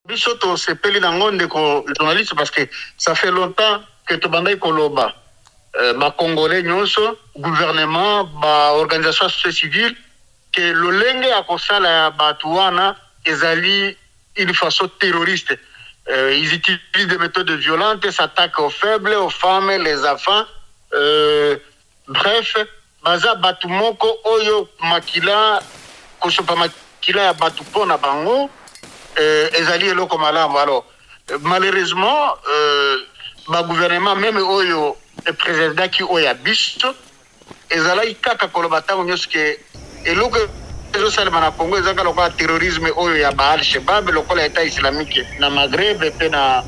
Bisoto se peli nangonde ko journaliste parce que ça fait longtemps que to bandai koloba ba congolais nyonso gouvernement ba organisation civile que lolenge akosala batuana ezali une façon terroriste. Ils utilisent des méthodes violentes, s'attaquent aux faibles, aux femmes, les enfants. Bref, baza batu moko oyo makila kosopa makila ya batu pona bango ezali eloko malamu. Alors malheureusement ba gouvernement même oyo le président qui oya biso ezala ikaka koloba tango nyonso ke eloko ezosalema na Congo ezaka lokola terrorisme oyo ya ba Al-Shabaab lokola État islamique na Maghreb pe na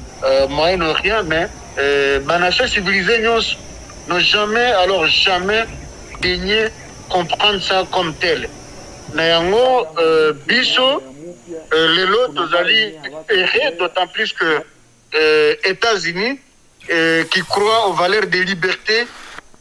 Moyen-Orient, mais ba nation civilisée nyonso n'ont jamais daigné comprendre ça comme tel. Nayango biso lelo tozali erré, d'autant plus que États-Unis qui croient aux valeurs de liberté,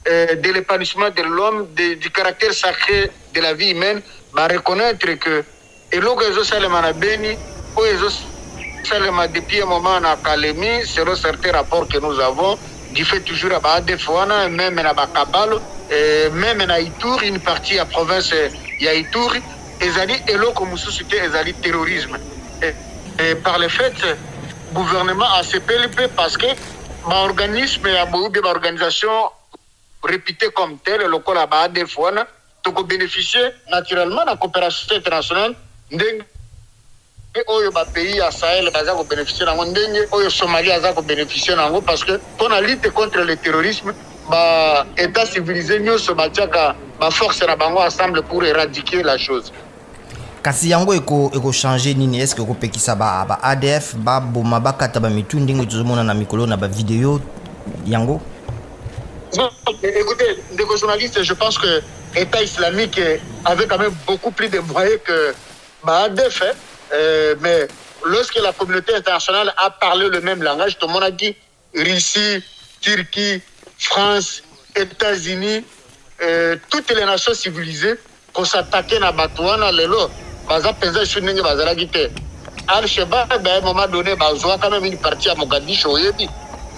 de l'épanouissement de l'homme, du caractère sacré de la vie humaine, va reconnaître que eloko ezosalema na Beni ou ezosalema depuis un moment na Kalemi, selon certains rapports que nous avons, qui fait toujours à Badefouana, même à Bakabalo, même à Ituri, une partie de la province de Ituri, ezali eloko mususite ezali terrorisme. Et par le fait, le gouvernement a CPLP parce que l'organisme et l'organisation réputée comme telle, le col à Badefouana, tu bénéficier naturellement de la coopération internationale. Oyo ba pays à Sahel baza ko bénéficier nango ndenge oyo Somalie aza ko bénéficier nango parce que pour la lutte contre le terrorisme ba état civilisé nyonso batiaka ba force na bango ensemble pour éradiquer la chose. Kasi yango eko changer nini? Est-ce que ko pekisa ba ADF ba boma bakata ba mitu ndenge tuzomona na mikolo na ba vidéo yango? Non, écoutez, des journalistes, je pense que l'État islamique avait quand même beaucoup plus de moyens que ba ADF. Mais lorsque la communauté internationale a parlé le même langage, tout le monde a dit Russie, Turquie, France, États-Unis, toutes les nations civilisées qu'on s'attaquait à Batouana, Lelo, Baza Penza Chunenge Bazala Gite. Al-Shabaab, à un moment donné, Bazoua quand même une partie à Mogadiscio,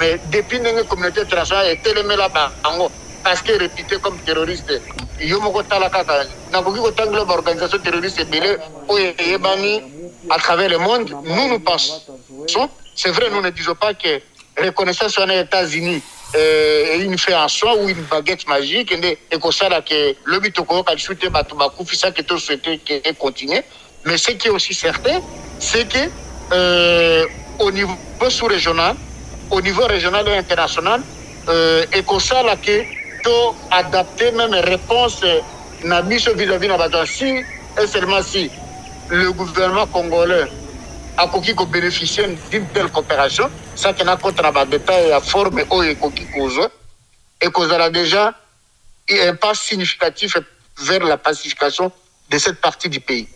mais depuis que la communauté internationale était les là-bas, parce qu'elle est réputée comme terroriste. Yomoko Talakaka, Nakoki Kotanglo, organisation terroriste, à travers le monde, nous pensons, c'est vrai, nous ne disons pas que reconnaissance sur les États-Unis est une fait en soi ou une baguette magique, et que ça, que le but de shooter Batoubakou, c'est ça que tout souhaité continuer. Mais ce qui est aussi certain, c'est que au niveau sous-régional, au niveau régional et international, et que ça, que tout adapter même réponse vis-à-vis de la si et seulement si le gouvernement congolais a bénéficié d'une telle coopération, ça qui n'a contre la détail à forme et qu'on a déjà un pas significatif vers la pacification de cette partie du pays.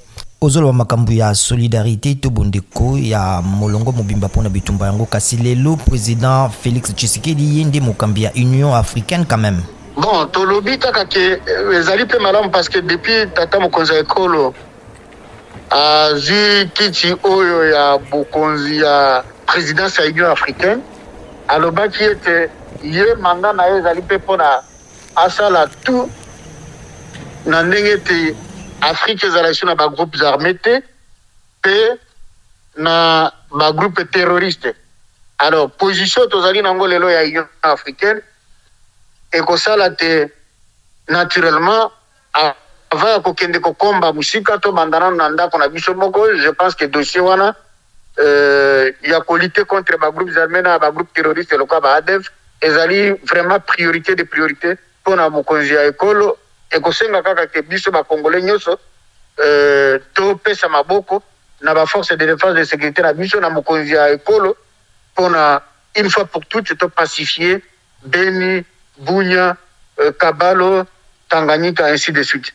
Ozolo makambu ya solidarité to bondeko ya molongo mobimba pona bitumba yango kasi lelo président Félix Tshisekedi yende mokambi ya Union africaine quand même. Bon, tolobi kaka ke ezali pe malamu parce que depuis tata mokonzi ekolo azwi kiti oyo ya bokonzi ya présidence ya Union africaine alobaki ete ye mandat na ye ezali pe mpona asala tout na ndenge ete Afrique ezalaki na bagroupes armés te pe na bagroupe terroriste. Alors position tozali nango lelo ya Union africaine ekosala te naturellement avant ya kokende kokomba musika to bandana na ndako na biso moko. Je pense que dossier wana ya kolite contre bagroupe armés na bagroupe terroriste loka ba ADF ezali vraiment priorité de priorité pona mokonzi ya ekolo ekosenga kaka ke biso ba congolais nyonso to pesa maboko na ba force de défense de sécurité na biso na mokonzi ya ekolo pona une fois pour toutes to pacifier Beni, Bunia, Kabalo, Tanganyika, ainsi de suite.